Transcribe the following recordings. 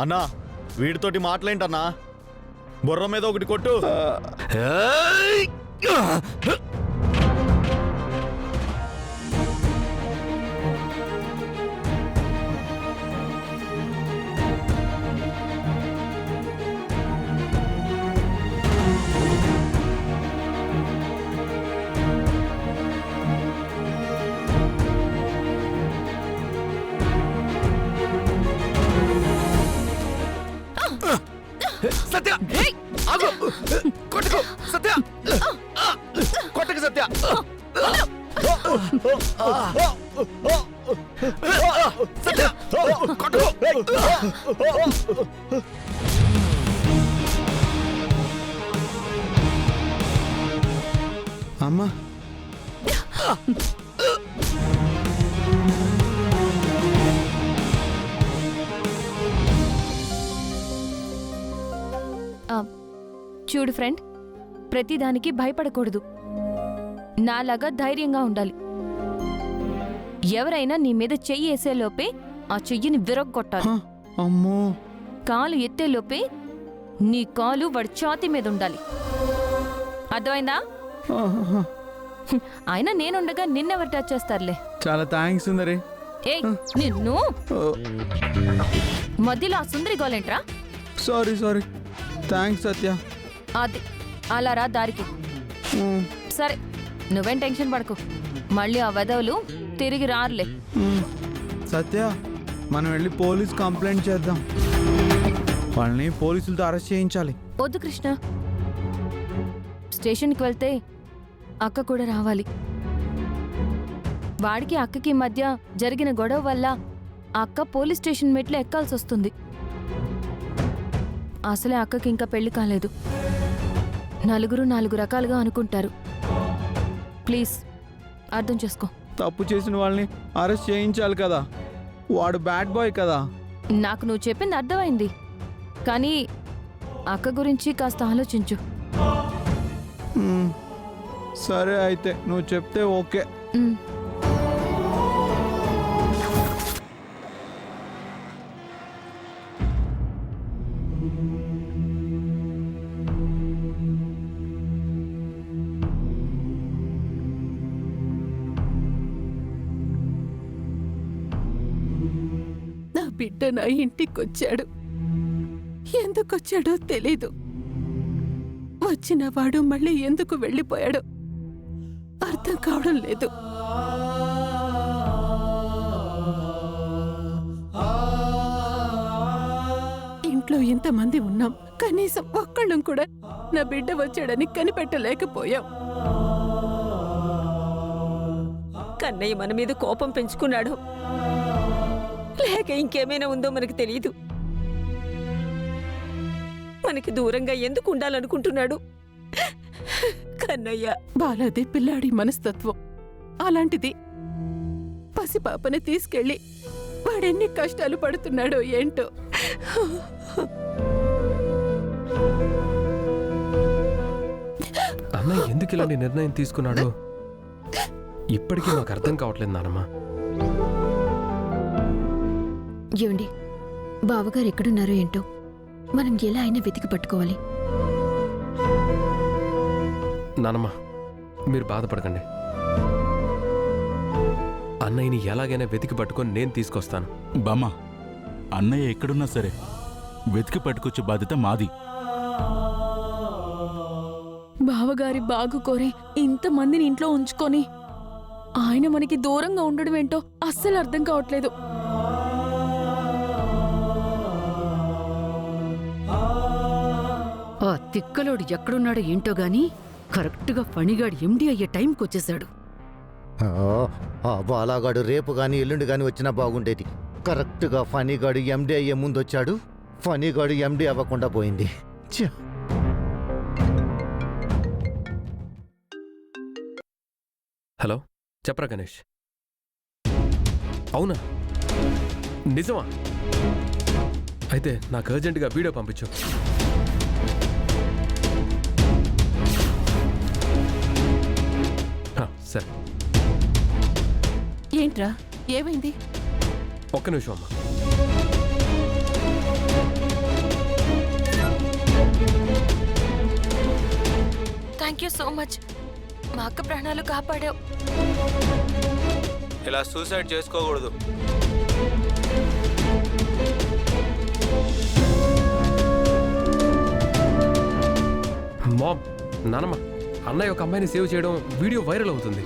అన్నా వీడితోటి మాటలేంటన్నా, బుర్ర మీద ఒకటి కొట్టు. సత్య ఆగు, కొట్టుకో సత్య, కొట్టకు సత్య, సత్య కొట్టుకో. అమ్మా చూడు ఫ్రెండ్, ప్రతిదానికి భయపడకూడదు. నాలాగా ధైర్యంగా ఉండాలి. ఎవరైనా నీ మీద చెయ్యి వేసేలోపే ఆ చెయ్యిని విరగ్గొట్టాలి. అమ్మో, కాలు ఎత్తేలోపే నీ కాలు వాడి ఛాతీ మీద ఉండాలి. అర్థమైందా? అయినా నేనుండగా నిన్నెవరు టచ్ చేస్తారులే. చాలా థ్యాంక్స్ సుందరి. ఏయ్ నిన్ను మధ్యలో ఆ సుందరి గోలేంట్రా? సారీ సారీ, థ్యాంక్స్ సత్య. అది అలా రా దారికి. సరే నువ్వేం టెన్షన్ పడకు, మళ్ళీ ఆ వెధవులు తిరిగి రారులే. సత్య, మనం వెళ్ళి పోలీస్ కంప్లైంట్ చేద్దాం. వాళ్ళని పోలీసులతో అరెస్ట్ చేయించాలి. వద్దు కృష్ణ, స్టేషన్కి వెళ్తే అక్క కూడా రావాలి. వాడికి అక్కకి మధ్య జరిగిన గొడవ వల్ల అక్క పోలీస్ స్టేషన్ మెట్లు ఎక్కాల్సి వస్తుంది. అసలే అక్కకి ఇంకా పెళ్లి కాలేదు. నలుగురు నాలుగు రకాలుగా అనుకుంటారు. ప్లీజ్ అర్థం చేసుకో. తప్పు చేసిన వాళ్ళని అరెస్ట్ చేయించాలి కదా, వాడు బ్యాడ్ బాయ్ కదా. నాకు నువ్వు చెప్పింది అర్థమైంది, కానీ అక్క గురించి కాస్త ఆలోచించు. సరే అయితే నువ్వు చెప్తే ఓకే. నా బిడ్డ నా ఇంటికొచ్చాడు. ఎందుకొచ్చాడో తెలీదు. వచ్చిన వాడు మళ్ళీ ఎందుకు వెళ్ళిపోయాడో అర్థం కావడం లేదు. ఇంట్లో ఇంతమంది ఉన్నాం, కనీసం ఒక్కళ్ళం కూడా నా బిడ్డ వచ్చాడని కనిపెట్టలేకపోయాం. కన్నయ్య మన మీద కోపం పెంచుకున్నాడు, లేక ఇంకేమైనా ఉందో మనకు తెలియదు. మనకి దూరంగా ఎందుకు ఉండాలనుకుంటున్నాడు కన్నయ్య? బాలాది పిల్లాడి మనస్తత్వం అలాంటిది. పసిపాపని తీసుకెళ్ళి వాడెన్ని కష్టాలు పడుతున్నాడో ఏంటో. అన్నయ్య ఎందుకు ఇలాంటి నిర్ణయం తీసుకున్నాడు ఇప్పటికీ నాకు అర్థం కావట్లేదు నానమ్మ. ఏమండి, బావగారు ఎక్కడున్నారో ఏంటో మనం ఎలా అయినా వెతికి పట్టుకోవాలి. నానమ్మ మీరు బాధపడకండి, అన్నయ్యని ఎలాగైనా వెతికి పట్టుకొని నేను తీసుకొస్తాను. బామ్మ, అన్నయ్య ఎక్కడున్నా సరే వెతికి పట్టుకొచ్చే బాధ్యత మాది. బావగారి బాగు కోరి ఇంతమందిని ఇంట్లో ఉంచుకొని ఆయన మనకి దూరంగా ఉండడం ఏంటో అస్సలు అర్థం కావట్లేదు. ఆ తిక్కలోడు ఎక్కడున్నాడో ఏంటో గాని కరెక్ట్గా ఫణిగాడు ఎండి అయ్యే టైంకి వచ్చేశాడు. ఆ బాలాగాడు రేపు గాని ఎల్లుండి గాని వచ్చినా బాగుండేది. కరెక్ట్గా ఫణిగాడు ఎండి అయ్యే ముందు వచ్చాడు, ఫణిగాడు ఎండి అవ్వకుండా పోయింది. హలో, చెప్పరా గణేష్? అవునా, నిజమా? అయితే నాకు అర్జెంటుగా వీడియో పంపించు. సరే. ఏంట్రా, ఏమైంది? ఒక్క నిమిషం అమ్మా. Thank you so much. మా అక్క ప్రాణాలు కాపాడావు. ఇలా సూసైడ్ చేసుకోకూడదు. మామ్, నానమ్మ, అన్నయ్య ఒక అమ్మాయిని సేవ్ చేయడం వీడియో వైరల్ అవుతుంది.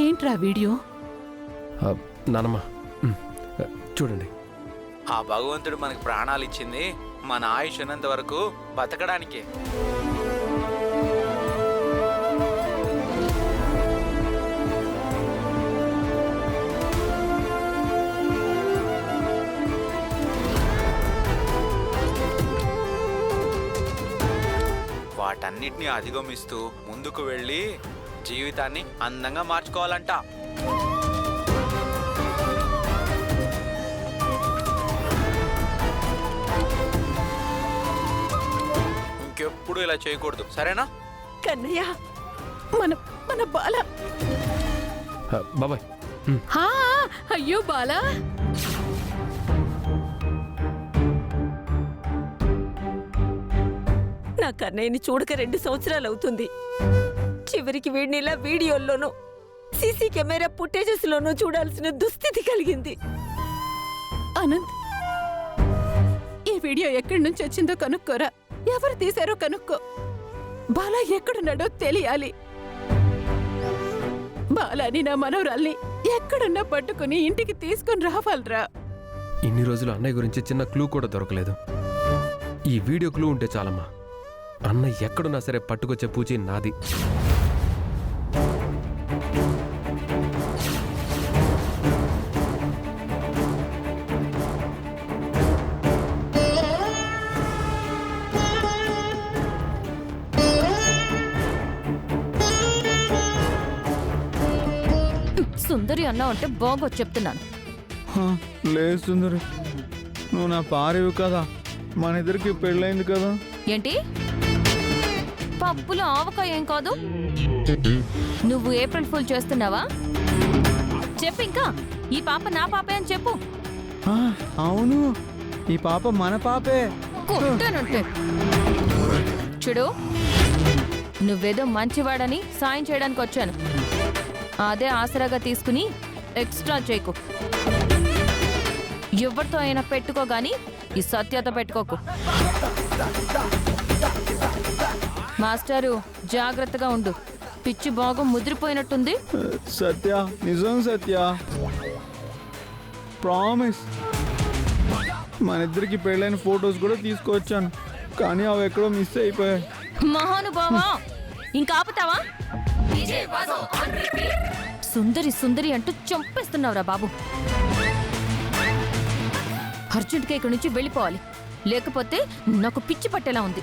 ఏంట్రా వీడియో? నానమ్మ, చూడండి. ఆ భగవంతుడు మనకి ప్రాణాలు ఇచ్చింది మన ఆయుష్ ఉన్నంత వరకు బతకడానికే. వాటన్నిటిని అధిగమిస్తూ ముందుకు వెళ్ళి జీవితాన్ని అందంగా మార్చుకోవాలంట. ఇంకెప్పుడు ఇలా చేయకూడదు, సరేనా? కన్నయ్య, మన మన బాల. బాబాయ్. హా, అయ్యో బాలా, నా కన్నయ్యని చూడక 2 సంవత్సరాలు అవుతుంది. చివరికి వీడిని ఇలా వీడియోల్లోనూ సీసీ కెమెరా ఫుటేజెస్ లోనూ చూడాల్సిన దుస్థితి కలిగింది. అనంత్, ఈ వీడియో ఎక్కడి నుంచి వచ్చిందో కనుక్కోరా. ఎవరు తీశారో కనుక్కో. బాలా ఎక్కడున్నాడో తెలియాలి. బాలాని, నా మనవరాల్ని ఎక్కడున్నా పట్టుకుని ఇంటికి తీసుకుని రావాలరా. ఇన్ని రోజులు అన్నయ్య గురించి చిన్న క్లూ కూడా దొరకలేదు. ఈ వీడియో క్లూ ఉంటే చాలమ్మా. అన్నయ్య ఎక్కడున్నా సరే పట్టుకొచ్చే పూచి నాది. సుందరి అన్నా అంటే బాగో చెప్తున్నాను. లేదు సుందరి, నువ్వు నా పారేవి కదా. మన ఇద్దరికి పెళ్ళైంది కదా. ఏంటి? పప్పులో ఆవకాయ ఏం కాదు. నువ్వు ఏప్రిల్ ఫుల్ చేస్తున్నావా? చెప్పు ఇంకా. ఈ పాప నా పాపే అని చెప్పు. అవును, ఈ పాప మన పాపే. కొట్టానంటే చూడు, నువ్వేదో మంచివాడని సాయం చేయడానికి వచ్చాను. అదే ఆసరాగా తీసుకుని ఎక్స్ట్రా చేయకు. ఎవరితో అయినా పెట్టుకో గాని ఈ సత్యతో పెట్టుకోకు. మాస్టారు, జాగ్రత్తగా ఉండు. పిచ్చి బాగా ముదిరిపోయినట్టుంది. సత్య, నిజం సత్య, ప్రామిస్. మన ఇద్దరికి పెళ్ళైన ఫొటోస్ కూడా తీసుకొచ్చాను, కానీ అవి ఎక్కడో మిస్ అయిపోయాయి. మహానుభావా, ఇంకా ఆపుతావా? సుందరి సుందరి అంటూ చంపేస్తున్నావురా బాబు. అర్జెంట్గా ఇక్కడి నుంచి వెళ్ళిపోవాలి, లేకపోతే నాకు పిచ్చి పట్టేలా ఉంది.